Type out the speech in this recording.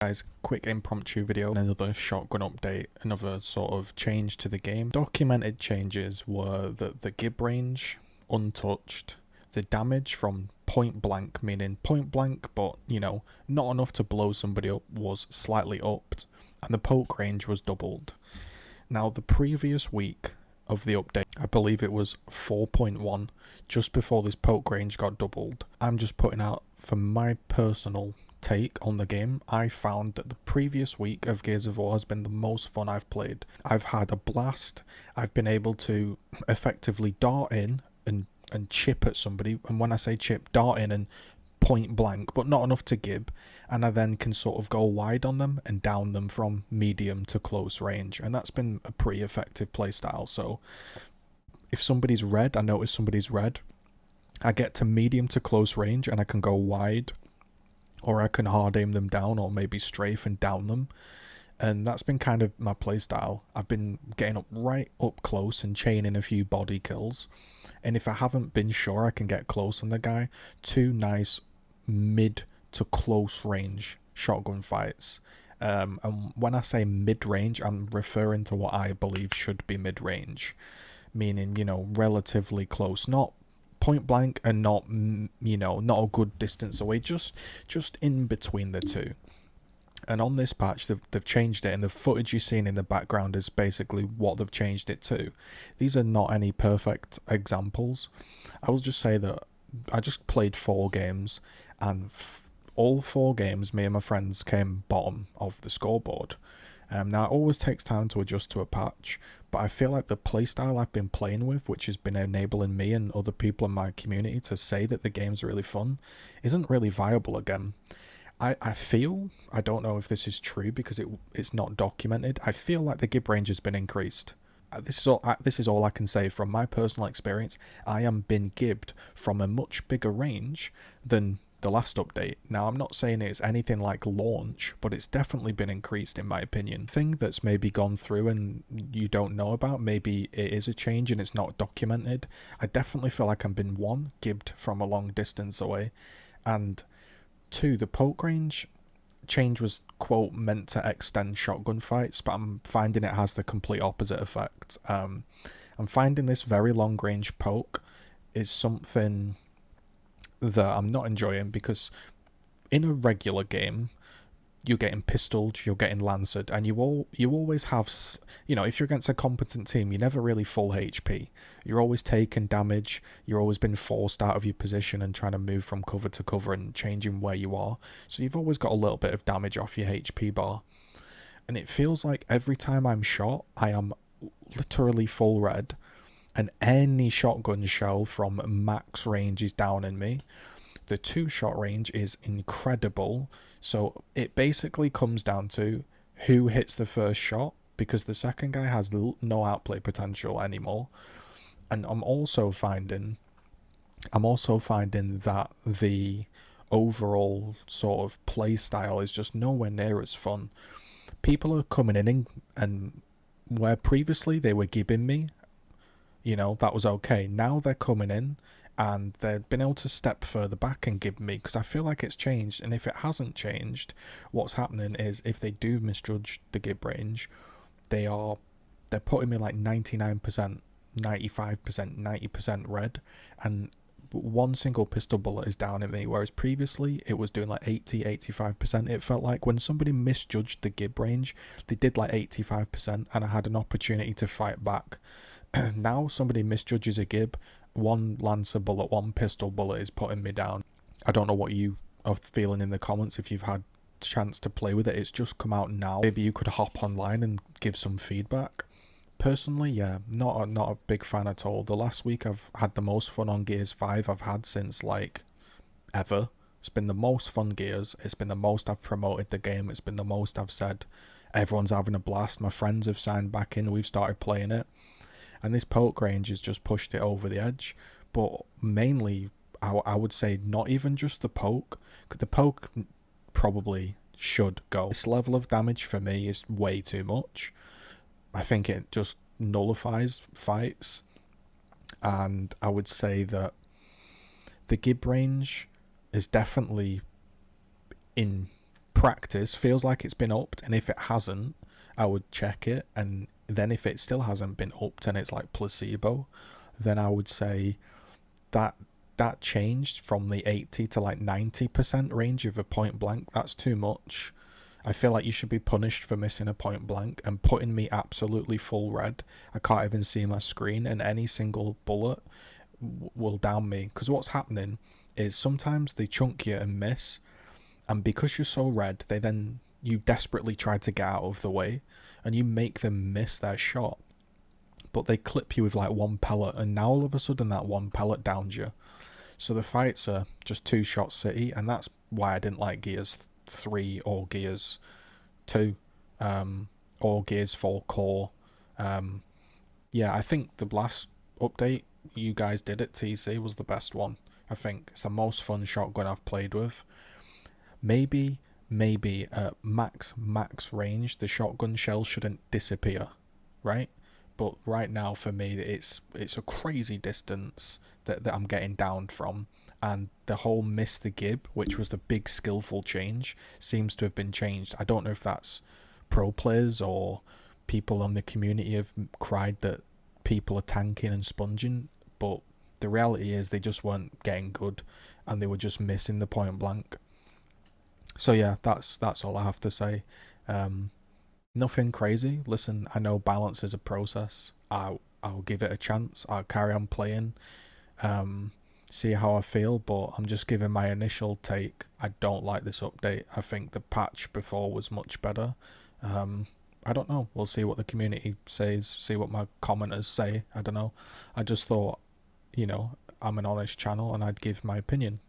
Guys, quick impromptu video, another shotgun update, another sort of change to the game. Documented changes were that the gib range, untouched, the damage from point blank, meaning point blank, but you know, not enough to blow somebody up, was slightly upped, and the poke range was doubled. Now, the previous week of the update, I believe it was 4.1, just before this poke range got doubled. I'm just putting out for my personal take on the game. I found that the previous week of Gears of War has been the most fun I've played. I've had a blast. I've been able to effectively dart in and chip at somebody, and when I say chip, dart in and point blank, but not enough to gib, and I then can sort of go wide on them and down them from medium to close range, and that's been a pretty effective playstyle. So if somebody's red, I notice somebody's red, I get to medium to close range and I can go wide, or I can hard aim them down, or maybe strafe and down them. And that's been kind of my playstyle. I've been getting up right up close and chaining a few body kills. And if I haven't been sure I can get close on the guy, two nice mid to close range shotgun fights. And when I say mid range, I'm referring to what I believe should be mid range, meaning, you know, relatively close, not point blank and not, you know, not a good distance away, just in between the two. And on this patch, they've changed it, and the footage you're seeing in the background is basically what they've changed it to. These are not any perfect examples. I will just say that I just played 4 games, and all 4 games, me and my friends came bottom of the scoreboard. Now, it always takes time to adjust to a patch, but I feel like the playstyle I've been playing with, which has been enabling me and other people in my community to say that the game's really fun, isn't really viable again. I feel, I don't know if this is true because it's not documented, I feel like the gib range has been increased. This is all I can say from my personal experience. I am been gibbed from a much bigger range than the last update. Now, I'm not saying it's anything like launch, but it's definitely been increased in my opinion. Thing that's maybe gone through and you don't know about, maybe it is a change and it's not documented. I definitely feel like I've been 1, gibbed from a long distance away, and 2, the poke range change was, quote, meant to extend shotgun fights, but I'm finding it has the complete opposite effect. I'm finding this very long range poke is something that I'm not enjoying, because in a regular game you're getting pistoled, you're getting lanced, and you always have, you know, if you're against a competent team, you're never really full HP. You're always taking damage, you're always been forced out of your position and trying to move from cover to cover and changing where you are. So you've always got a little bit of damage off your HP bar. And it feels like every time I'm shot, I am literally full red, and any shotgun shell from max range is down in me. The 2-shot range is incredible, so it basically comes down to who hits the first shot, because the second guy has no outplay potential anymore. And I'm also finding that the overall sort of play style is just nowhere near as fun. People are coming in and where previously they were gibbing me, you know, that was okay. Now they're coming in and they've been able to step further back and give me, because I feel like it's changed. And if it hasn't changed, what's happening is, if they do misjudge the gib range, they're putting me like 99%, 95%, 90% red, and 1 single pistol bullet is down at me, whereas previously it was doing like 80-85%. It felt like when somebody misjudged the gib range, they did like 85%, and I had an opportunity to fight back. Now somebody misjudges a gib, 1 lancer bullet, 1 pistol bullet is putting me down. I don't know what you are feeling in the comments if you've had chance to play with it. It's just come out now. Maybe you could hop online and give some feedback. Personally, yeah, not a big fan at all. The last week I've had the most fun on Gears 5 I've had since like ever. It's been the most fun Gears. It's been the most I've promoted the game. It's been the most I've said everyone's having a blast. My friends have signed back in. We've started playing it. And this poke range has just pushed it over the edge. But mainly, I would say not even just the poke. The poke probably should go. This level of damage for me is way too much. I think it just nullifies fights. And I would say that the gib range is definitely practice, feels like it's been upped, and if it hasn't, I would check it, and then if it still hasn't been upped and it's like placebo, then I would say that that changed from the 80 to like 90% range of a point blank. That's too much. I feel like you should be punished for missing a point blank and putting me absolutely full red. I can't even see my screen, and any single bullet will down me. Because what's happening is sometimes they chunk you and miss, and because you're so red, you desperately try to get out of the way, and you make them miss their shot. But they clip you with like one pellet, and now all of a sudden that one pellet downs you. So the fights are just 2-shot city, and that's why I didn't like Gears 3 or Gears 2, or Gears 4 Core. Yeah, I think the last update you guys did at TC was the best one. I think it's the most fun shotgun I've played with. Maybe at max range, the shotgun shell shouldn't disappear, right? But right now for me, it's a crazy distance that I'm getting downed from, and the whole miss the gib, which was the big skillful change, seems to have been changed. I don't know if that's pro players or people on the community have cried that people are tanking and sponging, but the reality is they just weren't getting good, and they were just missing the point blank. So yeah, that's all I have to say. Nothing crazy. Listen, I know balance is a process. I'll give it a chance. I'll carry on playing, see how I feel, but I'm just giving my initial take. I don't like this update. I think the patch before was much better. I don't know. We'll see what the community says, see what my commenters say. I don't know. I just thought, I'm an honest channel and I'd give my opinion.